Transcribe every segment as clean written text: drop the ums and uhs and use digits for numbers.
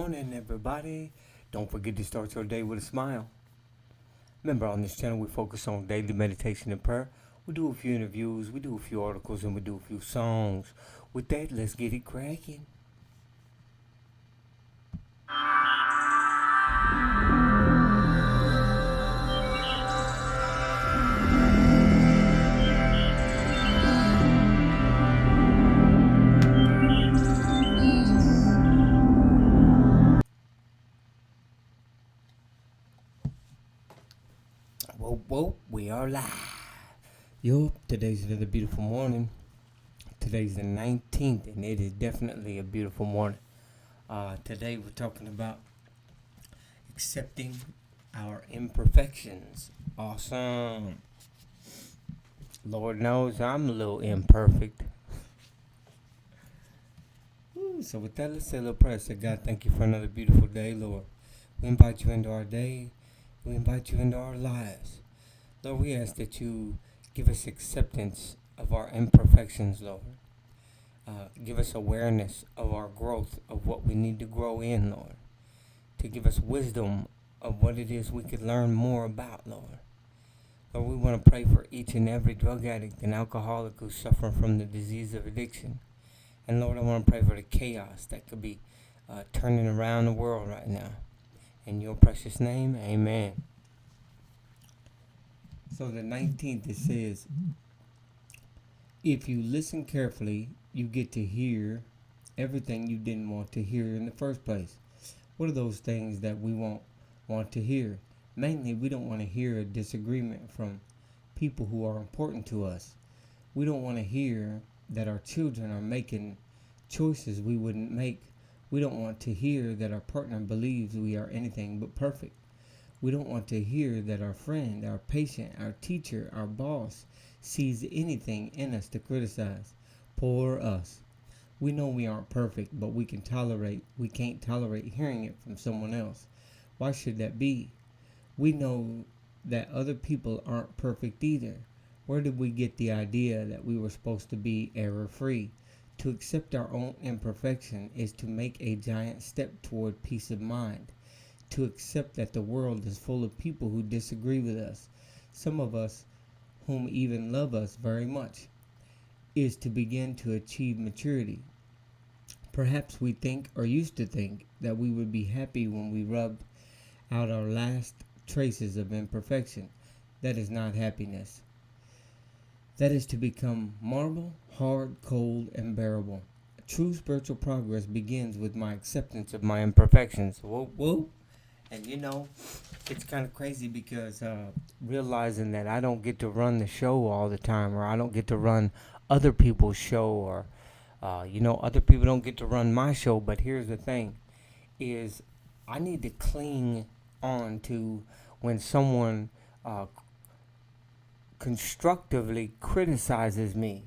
morning, everybody. Don't forget to start your day with a smile. Remember, on this channel, we focus on daily meditation and prayer. We do a few interviews, we do a few articles, and we do a few songs. With that, let's get it cracking. Whoa, we are live. Yup, today's another beautiful morning. Today's the 19th, and it is definitely a beautiful morning. Today, we're talking about accepting our imperfections. Awesome. Lord knows I'm a little imperfect. So with that, let's say a little prayer. Say, God, thank you for another beautiful day, Lord. We invite you into our day. We invite you into our lives. Lord, we ask that you give us acceptance of our imperfections, Lord. Give us awareness of our growth, of what we need to grow in, Lord. To give us wisdom of what it is we could learn more about, Lord. Lord, we want to pray for each and every drug addict and alcoholic who's suffering from the disease of addiction. And Lord, I want to pray for the chaos that could be turning around the world right now. In your precious name, amen. So the 19th, it says, if you listen carefully, you get to hear everything you didn't want to hear in the first place. What are those things that we won't want to hear? Mainly, we don't want to hear a disagreement from people who are important to us. We don't want to hear that our children are making choices we wouldn't make. We don't want to hear that our partner believes we are anything but perfect. We don't want to hear that our friend, our patient, our teacher, our boss sees anything in us to criticize. Poor us. We know we aren't perfect, but we can't tolerate hearing it from someone else. Why should that be? We know that other people aren't perfect either. Where did we get the idea that we were supposed to be error-free? To accept our own imperfection is to make a giant step toward peace of mind. To accept that the world is full of people who disagree with us, some of us whom even love us very much, is to begin to achieve maturity. Perhaps we think or used to think that we would be happy when we rubbed out our last traces of imperfection. That is not happiness. That is to become marble, hard, cold, and bearable. True spiritual progress begins with my acceptance of my imperfections. Whoa, whoa. And it's kind of crazy because realizing that I don't get to run the show all the time, or I don't get to run other people's show, or other people don't get to run my show. But here's the thing: is I need to cling on to when someone constructively criticizes me.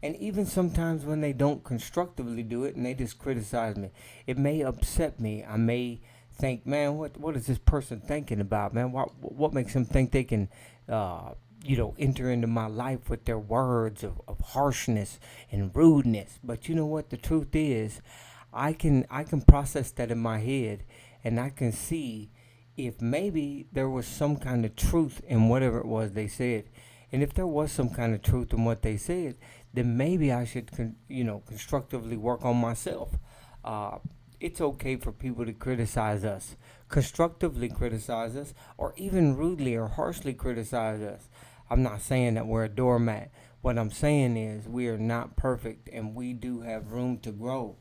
And even sometimes when they don't constructively do it and they just criticize me, it may upset me. I may think, man, what is this person thinking about, man? What makes them think they can, enter into my life with their words of harshness and rudeness? But you know what? The truth is, I can process that in my head, and I can see if maybe there was some kind of truth in whatever it was they said. And if there was some kind of truth in what they said, then maybe I should, constructively work on myself. It's okay for people to criticize us, constructively criticize us, or even rudely or harshly criticize us. I'm not saying that we're a doormat. What I'm saying is we are not perfect, and we do have room to grow.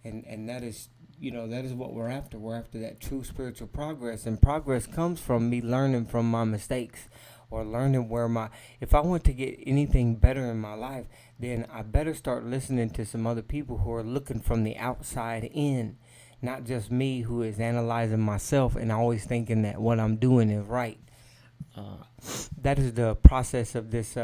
And that is, that is what we're after. We're after that true spiritual progress. And progress comes from me learning from my mistakes, or learning if I want to get anything better in my life, then I better start listening to some other people who are looking from the outside in, not just me who is analyzing myself and always thinking that what I'm doing is right. That is the process of this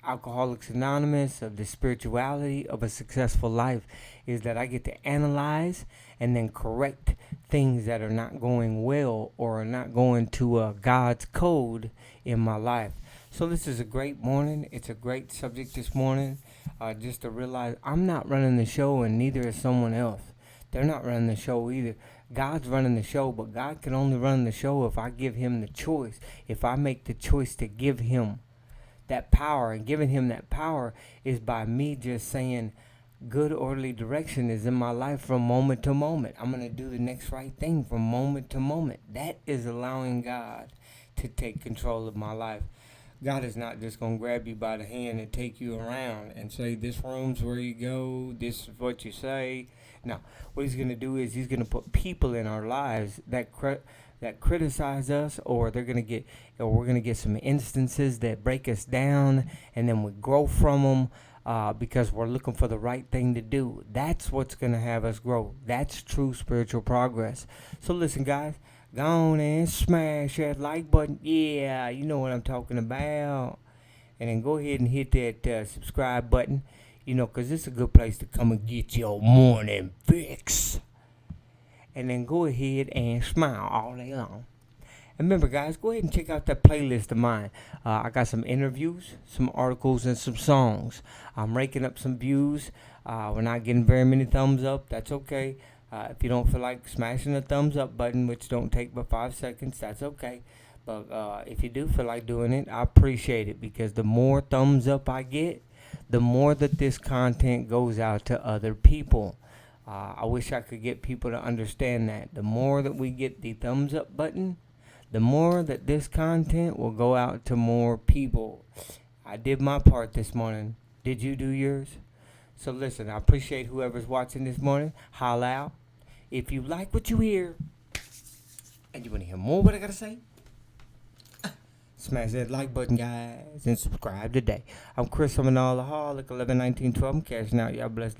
Alcoholics Anonymous, of the spirituality of a successful life, is that I get to analyze and then correct things that are not going well or are not going to God's code in my life. So this is a great morning. It's a great subject this morning. Just to realize I'm not running the show, and neither is someone else. They're not running the show either. God's running the show, but God can only run the show if I give him the choice. If I make the choice to give him that power, and giving him that power is by me just saying, good orderly direction is in my life from moment to moment. I'm going to do the next right thing from moment to moment. That is allowing God to take control of my life. God is not just going to grab you by the hand and take you around and say, this room's where you go, this is what you say. No, what he's going to do is he's going to put people in our lives that criticize us, or we're going to get some instances that break us down, and then we grow from them. Because we're looking for the right thing to do. That's what's going to have us grow. That's true spiritual progress. So listen, guys, go on and smash that like button. Yeah, you know what I'm talking about. And then go ahead and hit that subscribe button, because it's a good place to come and get your morning fix. And then go ahead and smile all day long. And remember, guys, go ahead and check out that playlist of mine. I got some interviews, some articles, and some songs. I'm raking up some views. We're not getting very many thumbs up. That's okay. If you don't feel like smashing the thumbs up button, which don't take but 5 seconds, that's okay. But if you do feel like doing it, I appreciate it, because the more thumbs up I get, the more that this content goes out to other people. I wish I could get people to understand that. The more that we get the thumbs up button, the more that this content will go out to more people. I did my part this morning. Did you do yours? So listen, I appreciate whoever's watching this morning. Holla out. If you like what you hear and you want to hear more what I gotta say, smash that like button, guys, and subscribe today. I'm Chris, I'm an alcoholic, 111912. I'm cashing out. Y'all bless that.